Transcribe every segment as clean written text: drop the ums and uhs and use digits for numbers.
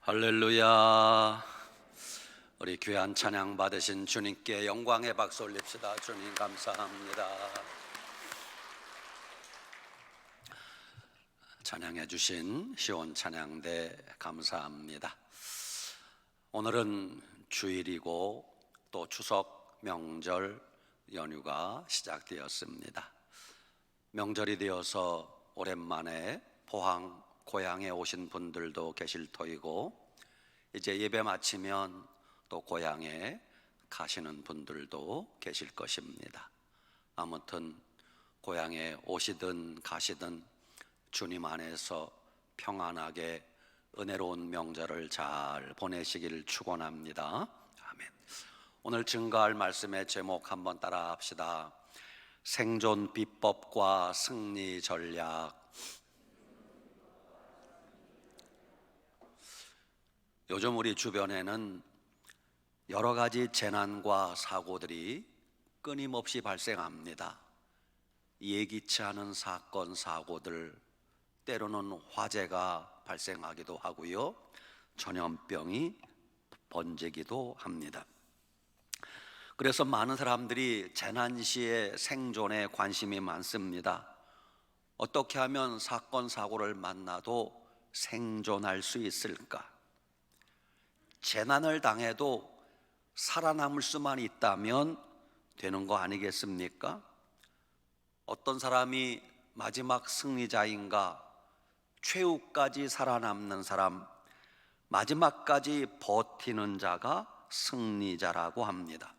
할렐루야. 우리 귀한 찬양 받으신 주님께 영광의 박수 올립시다. 주님 감사합니다. 찬양해 주신 시온 찬양대 감사합니다. 오늘은 주일이고 또 추석 명절 연휴가 시작되었습니다. 명절이 되어서 오랜만에 포항 고향에 오신 분들도 계실 터이고, 이제 예배 마치면 또 고향에 가시는 분들도 계실 것입니다. 아무튼 고향에 오시든 가시든 주님 안에서 평안하게 은혜로운 명절을 잘 보내시기를 축원합니다. 아멘. 오늘 증거할 말씀의 제목 한번 따라 합시다. 생존 비법과 승리 전략. 요즘 우리 주변에는 여러 가지 재난과 사고들이 끊임없이 발생합니다. 예기치 않은 사건, 사고들, 때로는 화재가 발생하기도 하고요, 전염병이 번지기도 합니다. 그래서 많은 사람들이 재난 시의 생존에 관심이 많습니다. 어떻게 하면 사건, 사고를 만나도 생존할 수 있을까? 재난을 당해도 살아남을 수만 있다면 되는 거 아니겠습니까? 어떤 사람이 마지막 승리자인가? 최후까지 살아남는 사람, 마지막까지 버티는 자가 승리자라고 합니다.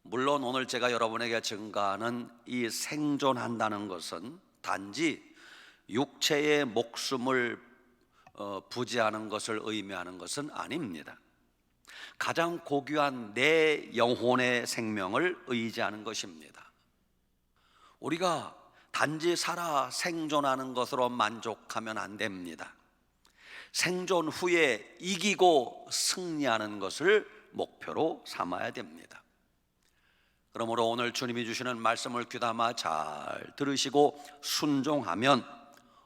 물론 오늘 제가 여러분에게 증거하는 이 생존한다는 것은 단지 육체의 목숨을 부지하는 것을 의미하는 것은 아닙니다. 가장 고귀한 내 영혼의 생명을 의지하는 것입니다. 우리가 단지 살아 생존하는 것으로 만족하면 안 됩니다. 생존 후에 이기고 승리하는 것을 목표로 삼아야 됩니다. 그러므로 오늘 주님이 주시는 말씀을 귀담아 잘 들으시고 순종하면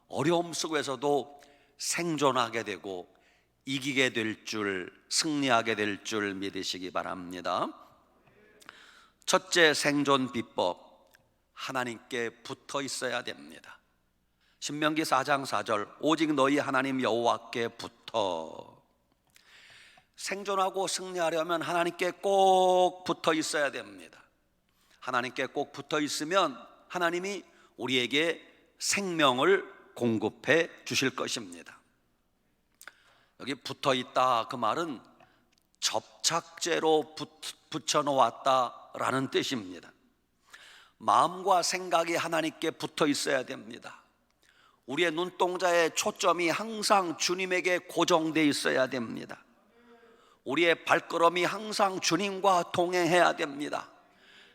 어려움 속에서도 생존하게 되고 이기게 될 줄, 승리하게 될 줄 믿으시기 바랍니다. 첫째 생존 비법, 하나님께 붙어 있어야 됩니다. 신명기 4장 4절, 오직 너희 하나님 여호와께 붙어. 생존하고 승리하려면 하나님께 꼭 붙어 있어야 됩니다. 하나님께 꼭 붙어 있으면 하나님이 우리에게 생명을 공급해 주실 것입니다. 여기 붙어 있다, 그 말은 접착제로 붙여 놓았다라는 뜻입니다. 마음과 생각이 하나님께 붙어 있어야 됩니다. 우리의 눈동자의 초점이 항상 주님에게 고정되어 있어야 됩니다. 우리의 발걸음이 항상 주님과 동행해야 됩니다.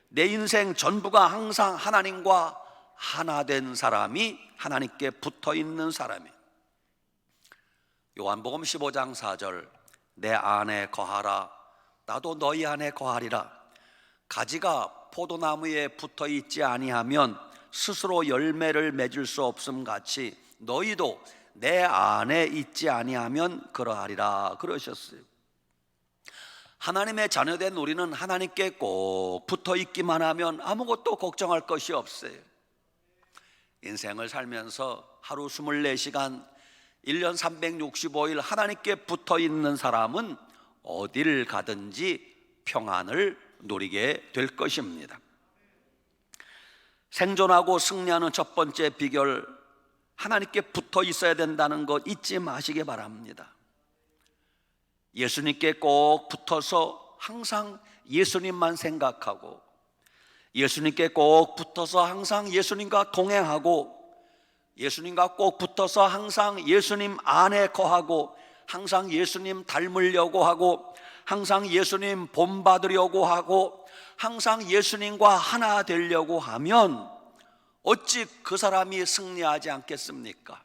내 인생 전부가 항상 하나님과 하나 된 사람이 하나님께 붙어 있는 사람이에요. 요한복음 15장 4절, 내 안에 거하라, 나도 너희 안에 거하리라. 가지가 포도나무에 붙어 있지 아니하면 스스로 열매를 맺을 수 없음 같이 너희도 내 안에 있지 아니하면 그러하리라 그러셨어요. 하나님의 자녀된 우리는 하나님께 꼭 붙어 있기만 하면 아무것도 걱정할 것이 없어요. 인생을 살면서 하루 24시간 1년 365일 하나님께 붙어 있는 사람은 어디를 가든지 평안을 누리게 될 것입니다. 생존하고 승리하는 첫 번째 비결, 하나님께 붙어 있어야 된다는 것 잊지 마시기 바랍니다. 예수님께 꼭 붙어서 항상 예수님만 생각하고, 예수님께 꼭 붙어서 항상 예수님과 동행하고, 예수님과 꼭 붙어서 항상 예수님 안에 거하고, 항상 예수님 닮으려고 하고, 항상 예수님 본받으려고 하고, 항상 예수님과 하나 되려고 하면 어찌 그 사람이 승리하지 않겠습니까?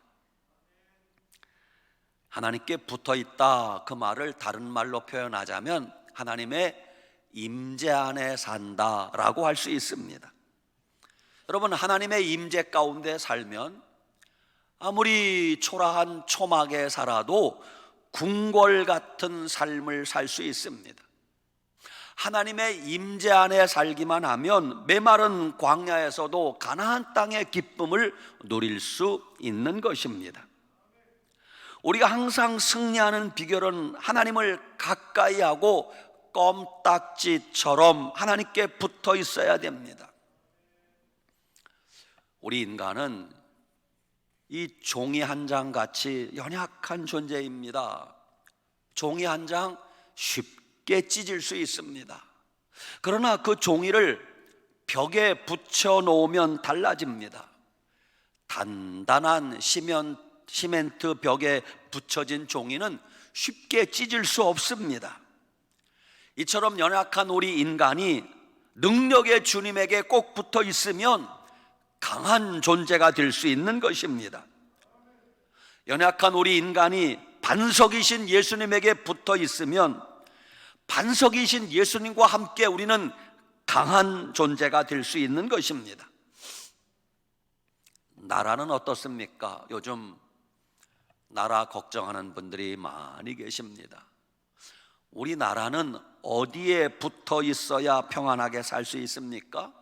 하나님께 붙어 있다, 그 말을 다른 말로 표현하자면 하나님의 임재 안에 산다라고 할 수 있습니다. 여러분, 하나님의 임재 가운데 살면 아무리 초라한 초막에 살아도 궁궐 같은 삶을 살 수 있습니다. 하나님의 임재 안에 살기만 하면 메마른 광야에서도 가나안 땅의 기쁨을 누릴 수 있는 것입니다. 우리가 항상 승리하는 비결은 하나님을 가까이 하고 껌딱지처럼 하나님께 붙어 있어야 됩니다. 우리 인간은 이 종이 한 장 같이 연약한 존재입니다. 종이 한 장 쉽게 찢을 수 있습니다. 그러나 그 종이를 벽에 붙여 놓으면 달라집니다. 단단한 시멘트 벽에 붙여진 종이는 쉽게 찢을 수 없습니다. 이처럼 연약한 우리 인간이 능력의 주님에게 꼭 붙어 있으면 강한 존재가 될 수 있는 것입니다. 연약한 우리 인간이 반석이신 예수님에게 붙어 있으면 반석이신 예수님과 함께 우리는 강한 존재가 될 수 있는 것입니다. 나라는 어떻습니까? 요즘 나라 걱정하는 분들이 많이 계십니다. 우리나라는 어디에 붙어 있어야 평안하게 살 수 있습니까?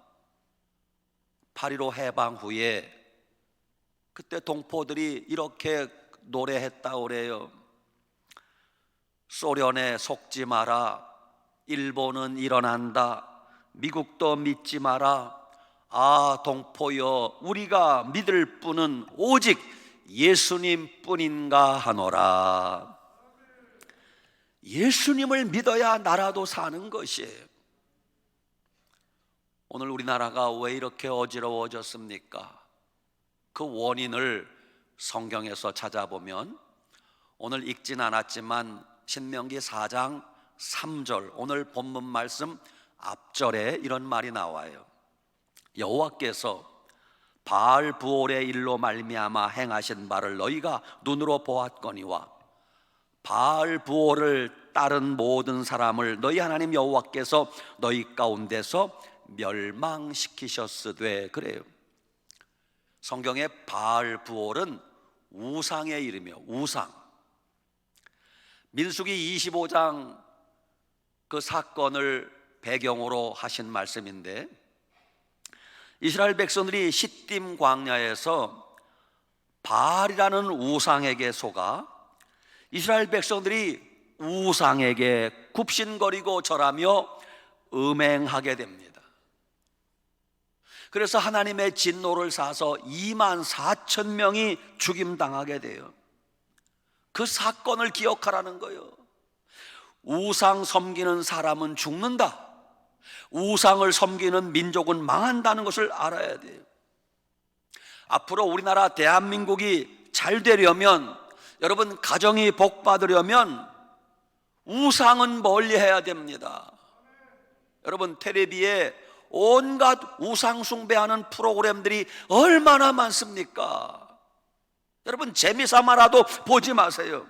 8.15 해방 후에 그때 동포들이 이렇게 노래했다 그래요. 소련에 속지 마라, 일본은 일어난다, 미국도 믿지 마라. 아 동포여, 우리가 믿을 분은 오직 예수님 뿐인가 하노라. 예수님을 믿어야 나라도 사는 것이에요. 오늘 우리나라가 왜 이렇게 어지러워졌습니까? 그 원인을 성경에서 찾아보면 오늘 읽진 않았지만 신명기 4장 3절 오늘 본문 말씀 앞절에 이런 말이 나와요. 여호와께서 바알 부올의 일로 말미암아 행하신 바를 너희가 눈으로 보았거니와 바알 부올을 따른 모든 사람을 너희 하나님 여호와께서 너희 가운데서 멸망시키셨으되. 그래요. 성경의 바알 부올은 우상의 이름이에요. 우상. 민수기 25장 그 사건을 배경으로 하신 말씀인데, 이스라엘 백성들이 시딤 광야에서 바알이라는 우상에게 속아 이스라엘 백성들이 우상에게 굽신거리고 절하며 음행하게 됩니다. 그래서 하나님의 진노를 사서 24,000명이 죽임당하게 돼요. 그 사건을 기억하라는 거예요. 우상 섬기는 사람은 죽는다, 우상을 섬기는 민족은 망한다는 것을 알아야 돼요. 앞으로 우리나라 대한민국이 잘 되려면, 여러분 가정이 복 받으려면 우상은 멀리 해야 됩니다. 여러분 텔레비에 온갖 우상 숭배하는 프로그램들이 얼마나 많습니까? 여러분 재미삼아라도 보지 마세요.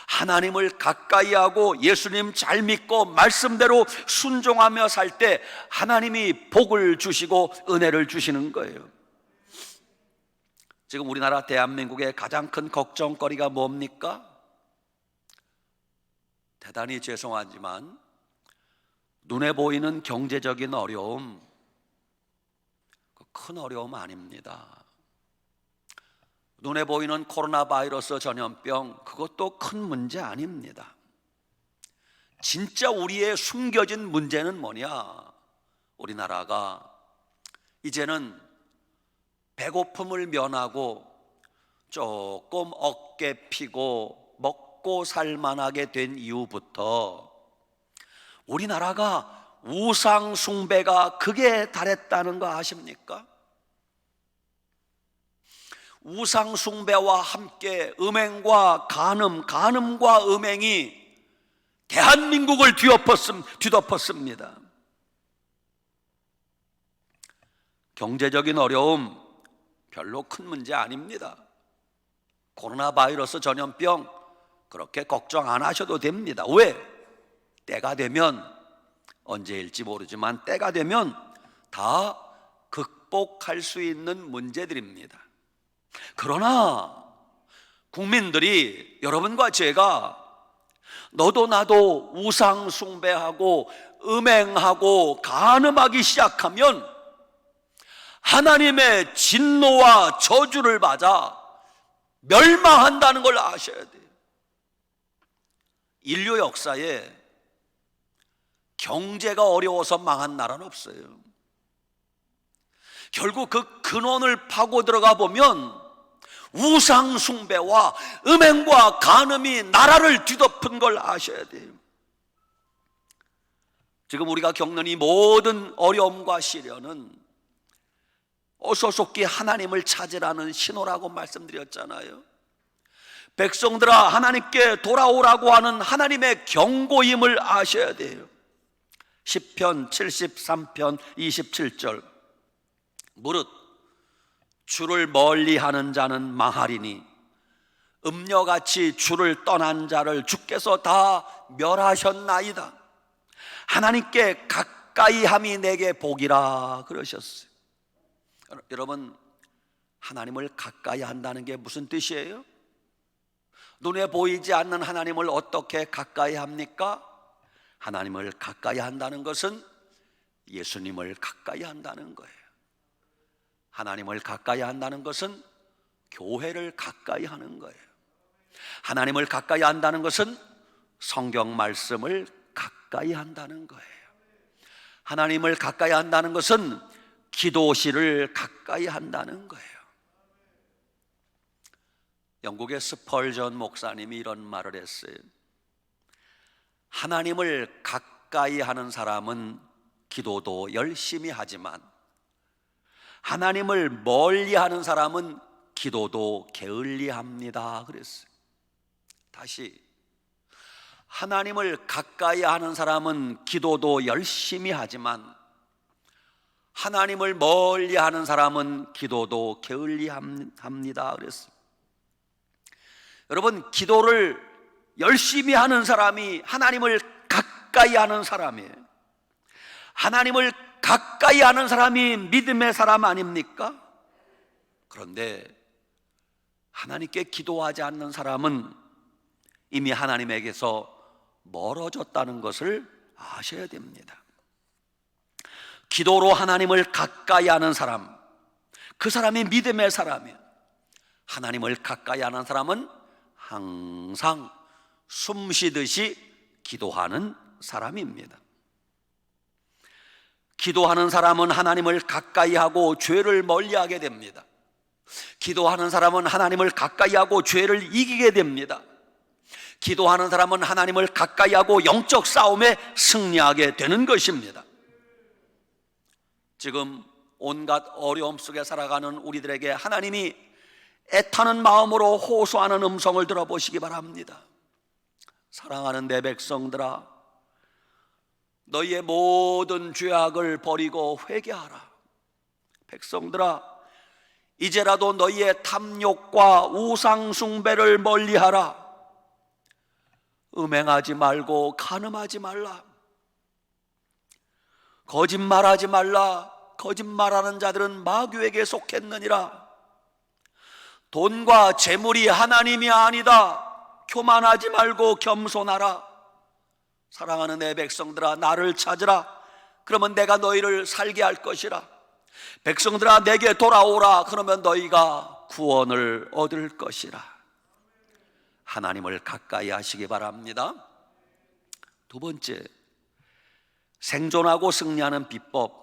하나님을 가까이 하고 예수님 잘 믿고 말씀대로 순종하며 살 때 하나님이 복을 주시고 은혜를 주시는 거예요. 지금 우리나라 대한민국의 가장 큰 걱정거리가 뭡니까? 대단히 죄송하지만 눈에 보이는 경제적인 어려움, 큰 어려움 아닙니다. 눈에 보이는 코로나 바이러스 전염병, 그것도 큰 문제 아닙니다. 진짜 우리의 숨겨진 문제는 뭐냐? 우리나라가 이제는 배고픔을 면하고 조금 어깨 피고 먹고 살만하게 된 이후부터 우리나라가 우상 숭배가 극에 달했다는 거 아십니까? 우상 숭배와 함께 음행과 간음, 간음과 음행이 대한민국을 뒤덮었습니다. 경제적인 어려움 별로 큰 문제 아닙니다. 코로나 바이러스 전염병 그렇게 걱정 안 하셔도 됩니다. 왜? 때가 되면, 언제일지 모르지만 때가 되면 다 극복할 수 있는 문제들입니다. 그러나 국민들이, 여러분과 제가 너도 나도 우상 숭배하고 음행하고 간음하기 시작하면 하나님의 진노와 저주를 받아 멸망한다는 걸 아셔야 돼요. 인류 역사에 경제가 어려워서 망한 나라는 없어요. 결국 그 근원을 파고 들어가 보면 우상 숭배와 음행과 간음이 나라를 뒤덮은 걸 아셔야 돼요. 지금 우리가 겪는 이 모든 어려움과 시련은 어서속히 하나님을 찾으라는 신호라고 말씀드렸잖아요. 백성들아, 하나님께 돌아오라고 하는 하나님의 경고임을 아셔야 돼요. 시편 73편 27절, 무릇 주를 멀리하는 자는 망하리니 음녀같이 주를 떠난 자를 주께서 다 멸하셨나이다. 하나님께 가까이함이 내게 복이라 그러셨어요. 여러분, 하나님을 가까이 한다는 게 무슨 뜻이에요? 눈에 보이지 않는 하나님을 어떻게 가까이 합니까? 하나님을 가까이 한다는 것은 예수님을 가까이 한다는 거예요. 하나님을 가까이 한다는 것은 교회를 가까이 하는 거예요. 하나님을 가까이 한다는 것은 성경 말씀을 가까이 한다는 거예요. 하나님을 가까이 한다는 것은 기도실을 가까이 한다는 거예요. 영국의 스펄전 목사님이 이런 말을 했어요. 하나님을 가까이 하는 사람은 기도도 열심히 하지만 하나님을 멀리 하는 사람은 기도도 게을리 합니다 그랬어요. 다시, 하나님을 가까이 하는 사람은 기도도 열심히 하지만 하나님을 멀리 하는 사람은 기도도 게을리 합니다 그랬어요. 여러분, 기도를 열심히 하는 사람이 하나님을 가까이 하는 사람이에요. 하나님을 가까이 하는 사람이 믿음의 사람 아닙니까? 그런데 하나님께 기도하지 않는 사람은 이미 하나님에게서 멀어졌다는 것을 아셔야 됩니다. 기도로 하나님을 가까이 하는 사람, 그 사람이 믿음의 사람이에요. 하나님을 가까이 하는 사람은 항상 숨쉬듯이 기도하는 사람입니다. 기도하는 사람은 하나님을 가까이 하고 죄를 멀리하게 됩니다. 기도하는 사람은 하나님을 가까이 하고 죄를 이기게 됩니다. 기도하는 사람은 하나님을 가까이 하고 영적 싸움에 승리하게 되는 것입니다. 지금 온갖 어려움 속에 살아가는 우리들에게 하나님이 애타는 마음으로 호소하는 음성을 들어보시기 바랍니다. 사랑하는 내 백성들아, 너희의 모든 죄악을 버리고 회개하라. 백성들아, 이제라도 너희의 탐욕과 우상 숭배를 멀리하라. 음행하지 말고 간음하지 말라. 거짓말하지 말라. 거짓말하는 자들은 마귀에게 속했느니라. 돈과 재물이 하나님이 아니다. 교만하지 말고 겸손하라. 사랑하는 내 백성들아, 나를 찾으라. 그러면 내가 너희를 살게 할 것이라. 백성들아, 내게 돌아오라. 그러면 너희가 구원을 얻을 것이라. 하나님을 가까이 하시기 바랍니다. 두 번째, 생존하고 승리하는 비법,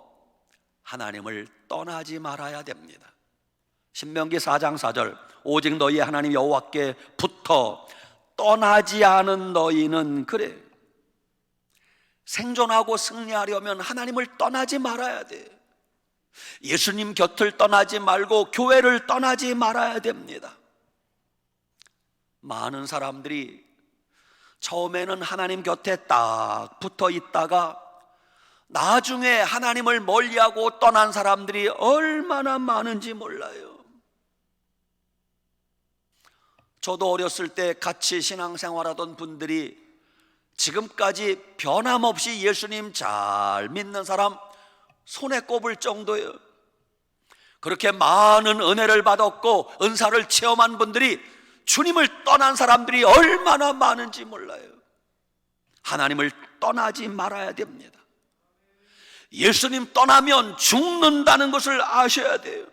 하나님을 떠나지 말아야 됩니다. 신명기 4장 4절, 오직 너희 하나님 여호와께 붙어 떠나지 않은 너희는 그래. 생존하고 승리하려면 하나님을 떠나지 말아야 돼. 예수님 곁을 떠나지 말고 교회를 떠나지 말아야 됩니다. 많은 사람들이 처음에는 하나님 곁에 딱 붙어 있다가 나중에 하나님을 멀리하고 떠난 사람들이 얼마나 많은지 몰라요. 저도 어렸을 때 같이 신앙생활하던 분들이 지금까지 변함없이 예수님 잘 믿는 사람 손에 꼽을 정도예요. 그렇게 많은 은혜를 받았고 은사를 체험한 분들이 주님을 떠난 사람들이 얼마나 많은지 몰라요. 하나님을 떠나지 말아야 됩니다. 예수님 떠나면 죽는다는 것을 아셔야 돼요.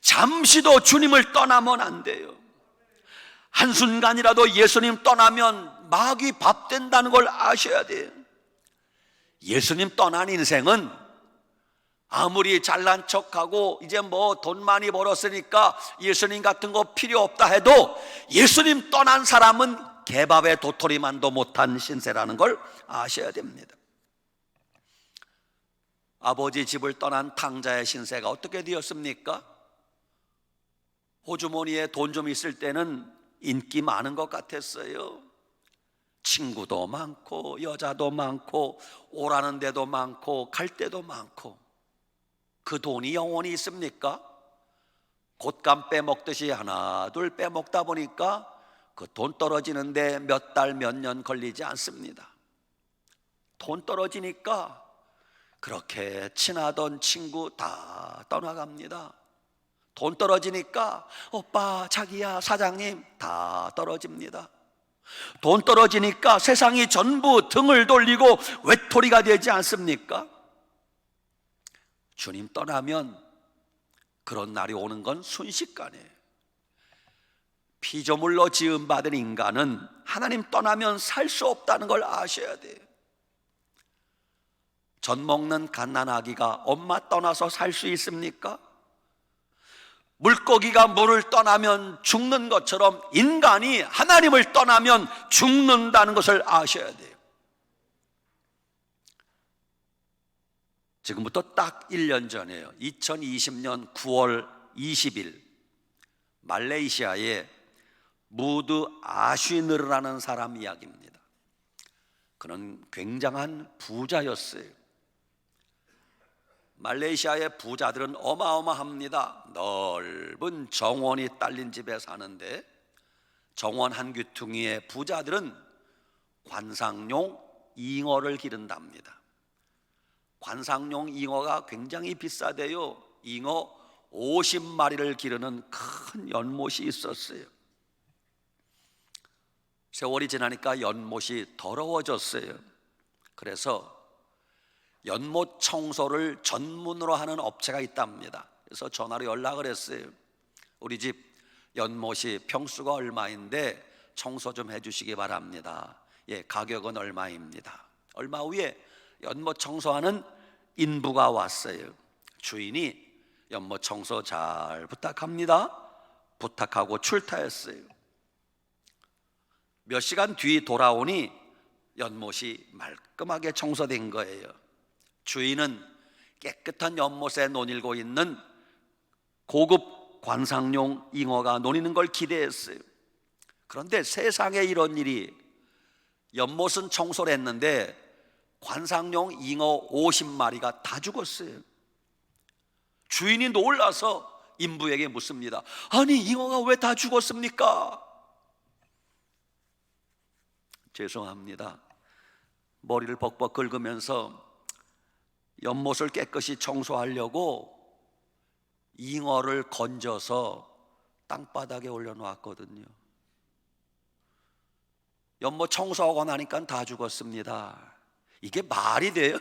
잠시도 주님을 떠나면 안 돼요. 한순간이라도 예수님 떠나면 마귀 밥 된다는 걸 아셔야 돼요. 예수님 떠난 인생은 아무리 잘난 척하고 이제 뭐 돈 많이 벌었으니까 예수님 같은 거 필요 없다 해도 예수님 떠난 사람은 개밥에 도토리만도 못한 신세라는 걸 아셔야 됩니다. 아버지 집을 떠난 탕자의 신세가 어떻게 되었습니까? 호주머니에 돈 좀 있을 때는 인기 많은 것 같았어요. 친구도 많고 여자도 많고 오라는 데도 많고 갈 데도 많고. 그 돈이 영원히 있습니까? 곶감 빼먹듯이 하나 둘 빼먹다 보니까 그 돈 떨어지는데 몇 달 몇 년 걸리지 않습니다. 돈 떨어지니까 그렇게 친하던 친구 다 떠나갑니다. 돈 떨어지니까 오빠, 자기야, 사장님 다 떨어집니다. 돈 떨어지니까 세상이 전부 등을 돌리고 외톨이가 되지 않습니까? 주님 떠나면 그런 날이 오는 건 순식간이에요. 피조물로 지음받은 인간은 하나님 떠나면 살 수 없다는 걸 아셔야 돼요. 젖 먹는 갓난아기가 엄마 떠나서 살 수 있습니까? 물고기가 물을 떠나면 죽는 것처럼 인간이 하나님을 떠나면 죽는다는 것을 아셔야 돼요. 지금부터 딱 1년 전이에요. 2020년 9월 20일 말레이시아의 무드 아쉬느르라는 사람 이야기입니다. 그는 굉장한 부자였어요. 말레이시아의 부자들은 어마어마합니다. 넓은 정원이 딸린 집에 사는데 정원 한 귀퉁이에 부자들은 관상용 잉어를 기른답니다. 관상용 잉어가 굉장히 비싸대요. 잉어 50마리를 기르는 큰 연못이 있었어요. 세월이 지나니까 연못이 더러워졌어요. 그래서 연못 청소를 전문으로 하는 업체가 있답니다. 그래서 전화로 연락을 했어요. 우리 집 연못이 평수가 얼마인데 청소 좀 해주시기 바랍니다. 예, 가격은 얼마입니다. 얼마 후에 연못 청소하는 인부가 왔어요. 주인이 연못 청소 잘 부탁합니다. 부탁하고 출타했어요. 몇 시간 뒤 돌아오니 연못이 말끔하게 청소된 거예요. 주인은 깨끗한 연못에 논일고 있는 고급 관상용 잉어가 논이는 걸 기대했어요. 그런데 세상에 이런 일이, 연못은 청소를 했는데 관상용 잉어 50마리가 다 죽었어요. 주인이 놀라서 인부에게 묻습니다. 아니, 잉어가 왜 다 죽었습니까? 죄송합니다. 머리를 벅벅 긁으면서 연못을 깨끗이 청소하려고 잉어를 건져서 땅바닥에 올려놓았거든요. 연못 청소하고 나니까 다 죽었습니다. 이게 말이 돼요?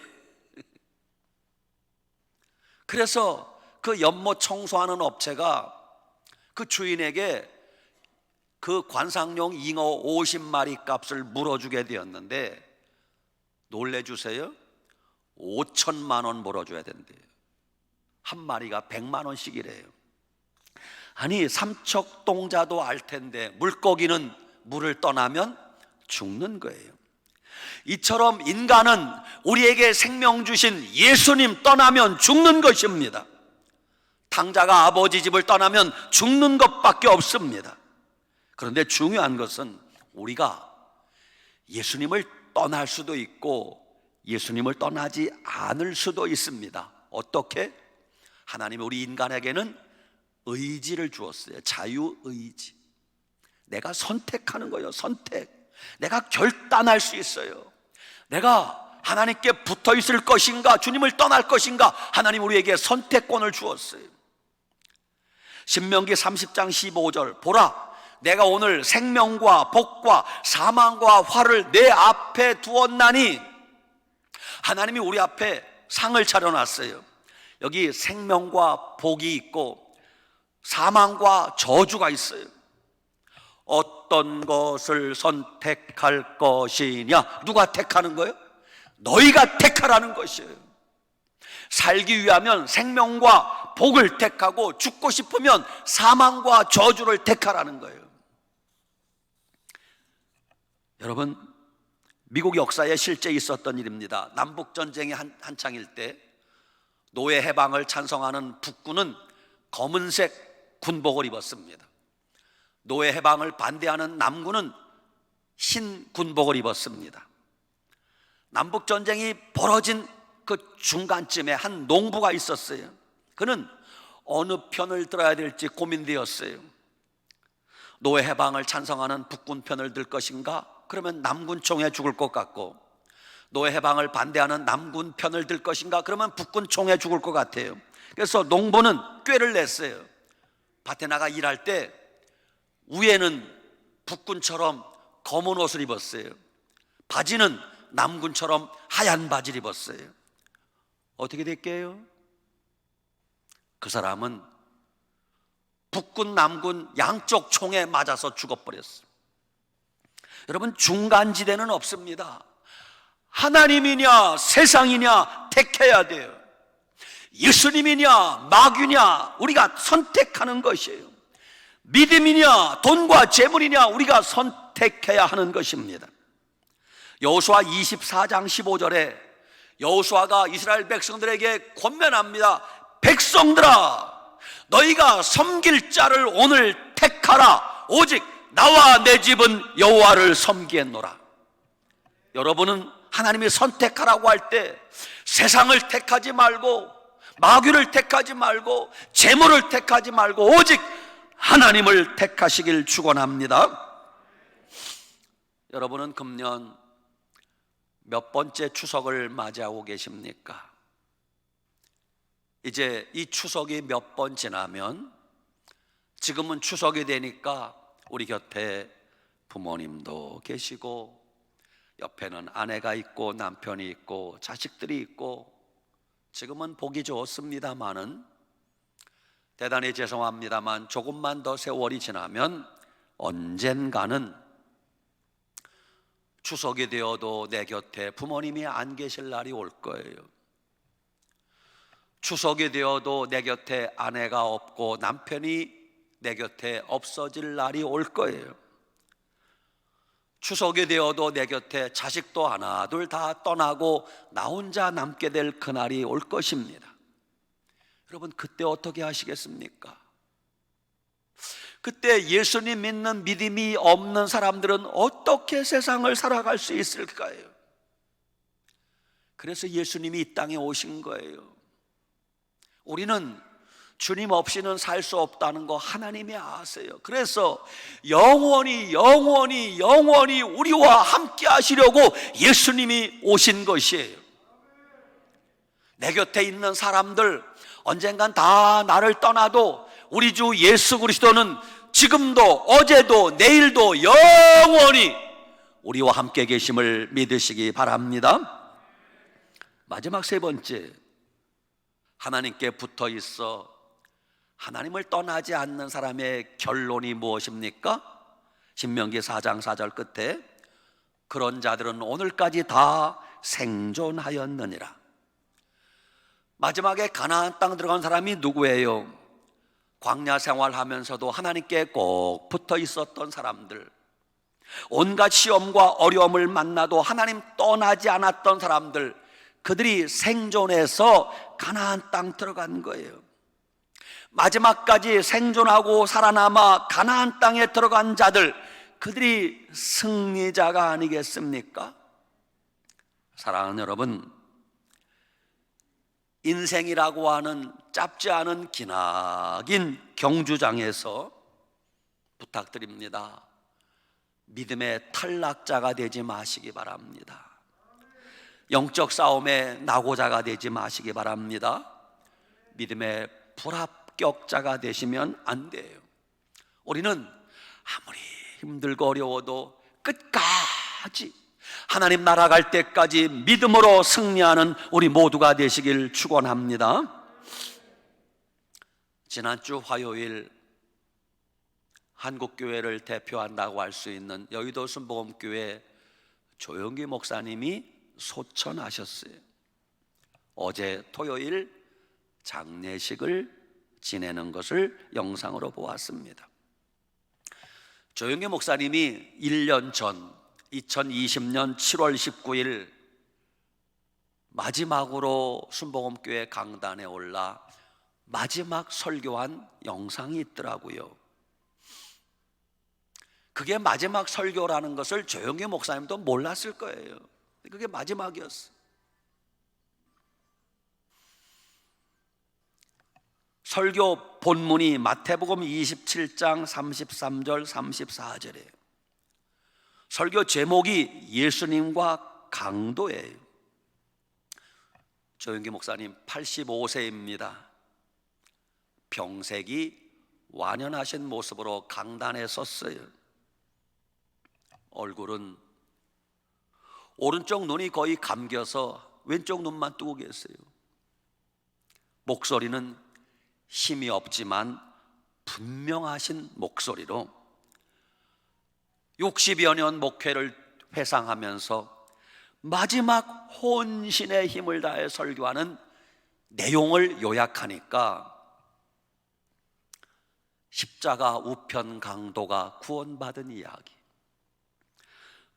그래서 그 연못 청소하는 업체가 그 주인에게 그 관상용 잉어 50마리 값을 물어주게 되었는데, 놀래주세요, 5천만 원 물어줘야 된대요. 한 마리가 100만 원씩이래요. 아니, 삼척동자도 알 텐데 물고기는 물을 떠나면 죽는 거예요. 이처럼 인간은 우리에게 생명 주신 예수님 떠나면 죽는 것입니다. 탕자가 아버지 집을 떠나면 죽는 것밖에 없습니다. 그런데 중요한 것은 우리가 예수님을 떠날 수도 있고 예수님을 떠나지 않을 수도 있습니다. 어떻게? 하나님이 우리 인간에게는 의지를 주었어요. 자유의지. 내가 선택하는 거예요. 선택. 내가 결단할 수 있어요. 내가 하나님께 붙어 있을 것인가, 주님을 떠날 것인가, 하나님 우리에게 선택권을 주었어요. 신명기 30장 15절, 보라, 내가 오늘 생명과 복과 사망과 화를 내 앞에 두었나니, 하나님이 우리 앞에 상을 차려놨어요. 여기 생명과 복이 있고 사망과 저주가 있어요. 어떤 것을 선택할 것이냐? 누가 택하는 거예요? 너희가 택하라는 것이에요. 살기 위하면 생명과 복을 택하고 죽고 싶으면 사망과 저주를 택하라는 거예요. 여러분, 미국 역사에 실제 있었던 일입니다. 남북전쟁이 한창일 때 노예 해방을 찬성하는 북군은 검은색 군복을 입었습니다. 노예 해방을 반대하는 남군은 흰 군복을 입었습니다. 남북전쟁이 벌어진 그 중간쯤에 한 농부가 있었어요. 그는 어느 편을 들어야 될지 고민되었어요. 노예 해방을 찬성하는 북군 편을 들 것인가? 그러면 남군 총에 죽을 것 같고, 노예 해방을 반대하는 남군 편을 들 것인가? 그러면 북군 총에 죽을 것 같아요. 그래서 농부는 꾀를 냈어요. 밭에 나가 일할 때 위에는 북군처럼 검은 옷을 입었어요. 바지는 남군처럼 하얀 바지를 입었어요. 어떻게 됐게요? 그 사람은 북군 남군 양쪽 총에 맞아서 죽어버렸어요. 여러분, 중간지대는 없습니다. 하나님이냐 세상이냐 택해야 돼요. 예수님이냐 마귀냐 우리가 선택하는 것이에요. 믿음이냐 돈과 재물이냐 우리가 선택해야 하는 것입니다. 여호수아 24장 15절에 여호수아가 이스라엘 백성들에게 권면합니다. 백성들아, 너희가 섬길 자를 오늘 택하라. 오직 나와 내 집은 여호와를 섬기겠노라. 여러분은 하나님이 선택하라고 할 때 세상을 택하지 말고, 마귀를 택하지 말고, 재물을 택하지 말고 오직 하나님을 택하시길 축원합니다. 여러분은 금년 몇 번째 추석을 맞이하고 계십니까? 이제 이 추석이 몇 번 지나면, 지금은 추석이 되니까 우리 곁에 부모님도 계시고 옆에는 아내가 있고 남편이 있고 자식들이 있고, 지금은 보기 좋습니다만은, 대단히 죄송합니다만 조금만 더 세월이 지나면 언젠가는 추석이 되어도 내 곁에 부모님이 안 계실 날이 올 거예요. 추석이 되어도 내 곁에 아내가 없고 남편이 내 곁에 없어질 날이 올 거예요. 추석이 되어도 내 곁에 자식도 하나 둘 다 떠나고 나 혼자 남게 될 그날이 올 것입니다. 여러분, 그때 어떻게 하시겠습니까? 그때 예수님 믿는 믿음이 없는 사람들은 어떻게 세상을 살아갈 수 있을까요? 그래서 예수님이 이 땅에 오신 거예요. 우리는 주님 없이는 살 수 없다는 거 하나님이 아세요. 그래서 영원히 우리와 함께 하시려고 예수님이 오신 것이에요. 내 곁에 있는 사람들 언젠간 다 나를 떠나도 우리 주 예수 그리스도는 지금도 어제도 내일도 영원히 우리와 함께 계심을 믿으시기 바랍니다. 마지막 세 번째, 하나님께 붙어 있어 하나님을 떠나지 않는 사람의 결론이 무엇입니까? 신명기 4장 4절 끝에 그런 자들은 오늘까지 다 생존하였느니라. 마지막에 가나안 땅 들어간 사람이 누구예요? 광야 생활하면서도 하나님께 꼭 붙어 있었던 사람들, 온갖 시험과 어려움을 만나도 하나님 떠나지 않았던 사람들, 그들이 생존해서 가나안 땅 들어간 거예요. 마지막까지 생존하고 살아남아 가나안 땅에 들어간 자들, 그들이 승리자가 아니겠습니까? 사랑하는 여러분, 인생이라고 하는 짧지 않은 기나긴 경주장에서 부탁드립니다. 믿음의 탈락자가 되지 마시기 바랍니다. 영적 싸움의 낙오자가 되지 마시기 바랍니다. 믿음의 불합격자가 되시면 안 돼요. 우리는 아무리 힘들고 어려워도 끝까지 하나님 나라 갈 때까지 믿음으로 승리하는 우리 모두가 되시길 축원합니다. 지난주 화요일 한국교회를 대표한다고 할 수 있는 여의도 순복음교회 조영기 목사님이 소천하셨어요. 어제 토요일 장례식을 지내는 것을 영상으로 보았습니다. 조영기 목사님이 1년 전 2020년 7월 19일 마지막으로 순복음교회 강단에 올라 마지막 설교한 영상이 있더라고요. 그게 마지막 설교라는 것을 조영기 목사님도 몰랐을 거예요. 그게 마지막이었어. 설교 본문이 마태복음 27장 33절 34절이에요. 설교 제목이 예수님과 강도예요. 조영기 목사님 85세입니다. 병색이 완연하신 모습으로 강단에 섰어요. 얼굴은 오른쪽 눈이 거의 감겨서 왼쪽 눈만 뜨고 계세요. 목소리는 힘이 없지만 분명하신 목소리로 60여 년 목회를 회상하면서 마지막 혼신의 힘을 다해 설교하는 내용을 요약하니까 십자가 우편 강도가 구원받은 이야기,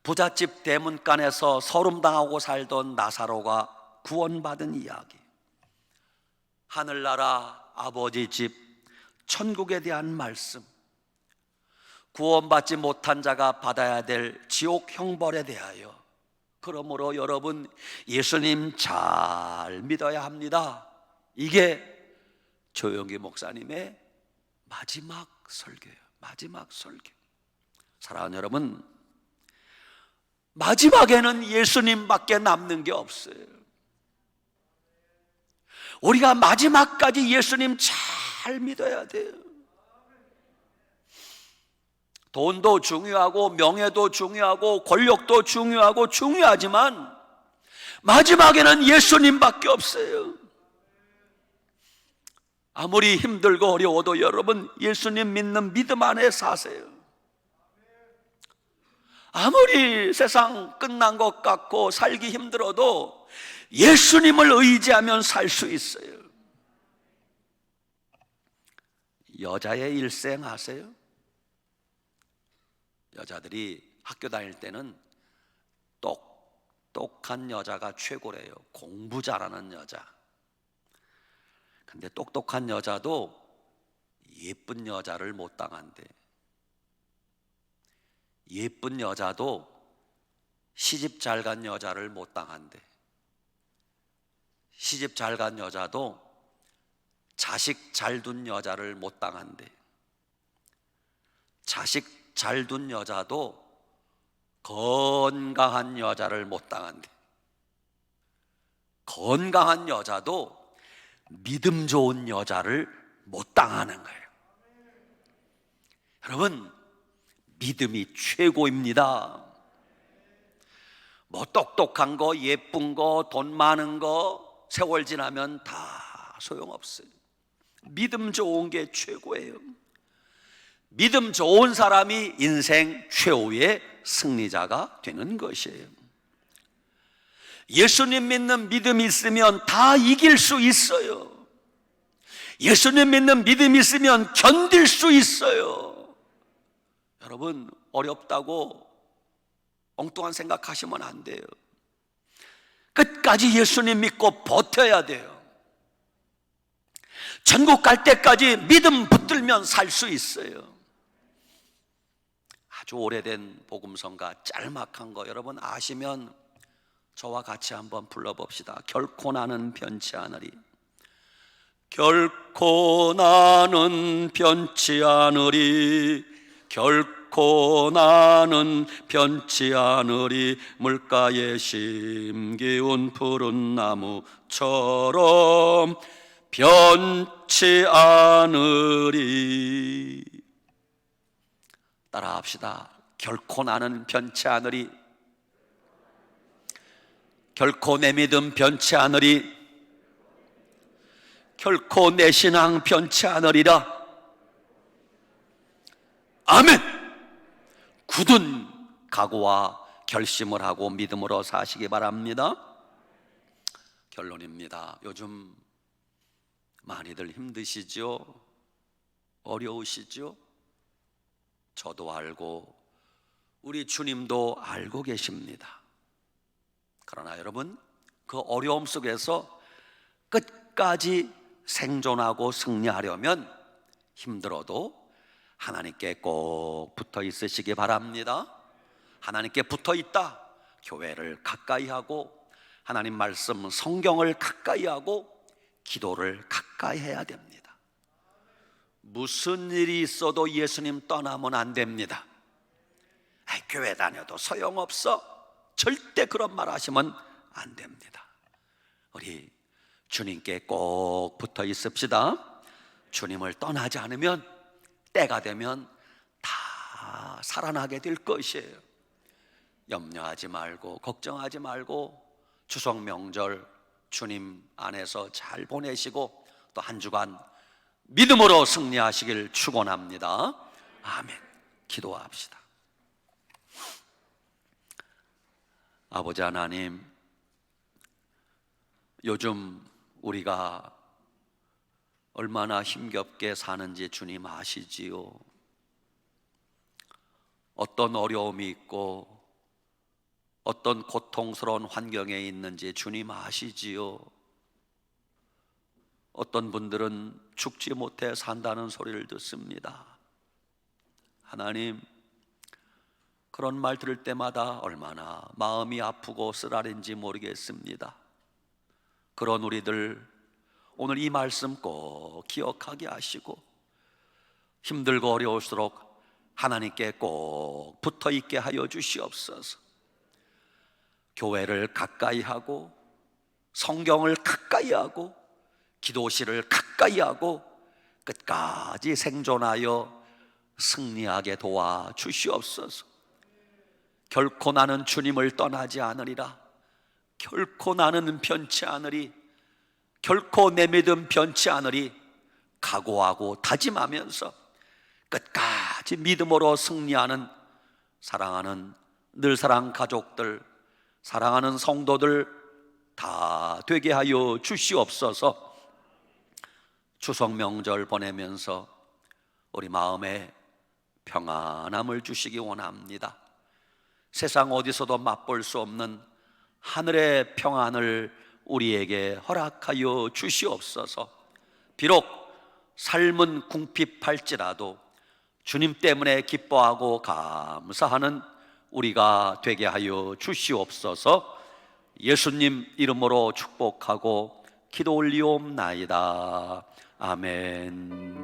부잣집 대문간에서 서름당하고 살던 나사로가 구원받은 이야기, 하늘나라 아버지 집 천국에 대한 말씀, 구원받지 못한 자가 받아야 될 지옥 형벌에 대하여, 그러므로 여러분 예수님 잘 믿어야 합니다. 이게 조영기 목사님의 마지막 설교예요. 마지막 설교. 사랑하는 여러분, 마지막에는 예수님밖에 남는 게 없어요. 우리가 마지막까지 예수님 잘 믿어야 돼요. 돈도 중요하고 명예도 중요하고 권력도 중요하고 중요하지만 마지막에는 예수님밖에 없어요. 아무리 힘들고 어려워도 여러분 예수님 믿는 믿음 안에 사세요. 아무리 세상 끝난 것 같고 살기 힘들어도 예수님을 의지하면 살 수 있어요. 여자의 일생 아세요? 여자들이 학교 다닐 때는 똑똑한 여자가 최고래요. 공부 잘하는 여자. 근데 똑똑한 여자도 예쁜 여자를 못 당한대. 예쁜 여자도 시집 잘 간 여자를 못 당한대. 시집 잘 간 여자도 자식 잘 둔 여자를 못 당한대. 자식 잘 둔 여자도 건강한 여자를 못 당한대. 건강한 여자도 믿음 좋은 여자를 못 당하는 거예요. 여러분, 믿음이 최고입니다. 뭐 똑똑한 거, 예쁜 거, 돈 많은 거 세월 지나면 다 소용없어요. 믿음 좋은 게 최고예요. 믿음 좋은 사람이 인생 최후의 승리자가 되는 것이에요. 예수님 믿는 믿음이 있으면 다 이길 수 있어요. 예수님 믿는 믿음이 있으면 견딜 수 있어요. 여러분, 어렵다고 엉뚱한 생각하시면 안 돼요. 끝까지 예수님 믿고 버텨야 돼요. 천국 갈 때까지 믿음 붙들면 살 수 있어요. 아주 오래된 복음성가 짤막한 거 여러분 아시면 저와 같이 한번 불러봅시다. 결코 나는 변치 않으리. 결코 나는 변치 않으리. 결코 나는 변치 않으리. 물가에 심기운 푸른 나무처럼 변치 않으리. 따라합시다. 결코 나는 변치 않으리. 결코 내 믿음 변치 않으리. 결코 내 신앙 변치 않으리라. 아멘. 굳은 각오와 결심을 하고 믿음으로 사시기 바랍니다. 결론입니다. 요즘 많이들 힘드시죠? 어려우시죠? 저도 알고 우리 주님도 알고 계십니다. 그러나 여러분, 그 어려움 속에서 끝까지 생존하고 승리하려면 힘들어도 하나님께 꼭 붙어 있으시기 바랍니다. 하나님께 붙어 있다, 교회를 가까이 하고 하나님 말씀 성경을 가까이 하고 기도를 가까이 해야 됩니다. 무슨 일이 있어도 예수님 떠나면 안 됩니다. 교회 다녀도 소용없어, 절대 그런 말 하시면 안 됩니다. 우리 주님께 꼭 붙어 있읍시다. 주님을 떠나지 않으면 때가 되면 다 살아나게 될 것이에요. 염려하지 말고 걱정하지 말고 추석 명절 주님 안에서 잘 보내시고 또 한 주간 믿음으로 승리하시길 축원합니다. 아멘. 기도합시다. 아버지 하나님, 요즘 우리가 얼마나 힘겹게 사는지 주님 아시지요. 어떤 어려움이 있고 어떤 고통스러운 환경에 있는지 주님 아시지요. 어떤 분들은 죽지 못해 산다는 소리를 듣습니다. 하나님, 그런 말 들을 때마다 얼마나 마음이 아프고 쓰라린지 모르겠습니다. 그런 우리들 오늘 이 말씀 꼭 기억하게 하시고 힘들고 어려울수록 하나님께 꼭 붙어 있게 하여 주시옵소서. 교회를 가까이 하고 성경을 가까이 하고 기도실을 가까이 하고 끝까지 생존하여 승리하게 도와 주시옵소서. 결코 나는 주님을 떠나지 않으리라. 결코 나는 변치 않으리. 결코 내 믿음 변치 않으리. 각오하고 다짐하면서 끝까지 믿음으로 승리하는 사랑하는 늘사랑 가족들, 사랑하는 성도들 다 되게 하여 주시옵소서. 추석 명절 보내면서 우리 마음에 평안함을 주시기 원합니다. 세상 어디서도 맛볼 수 없는 하늘의 평안을 우리에게 허락하여 주시옵소서. 비록 삶은 궁핍할지라도 주님 때문에 기뻐하고 감사하는 우리가 되게 하여 주시옵소서. 예수님 이름으로 축복하고 기도 올리옵나이다. 아멘.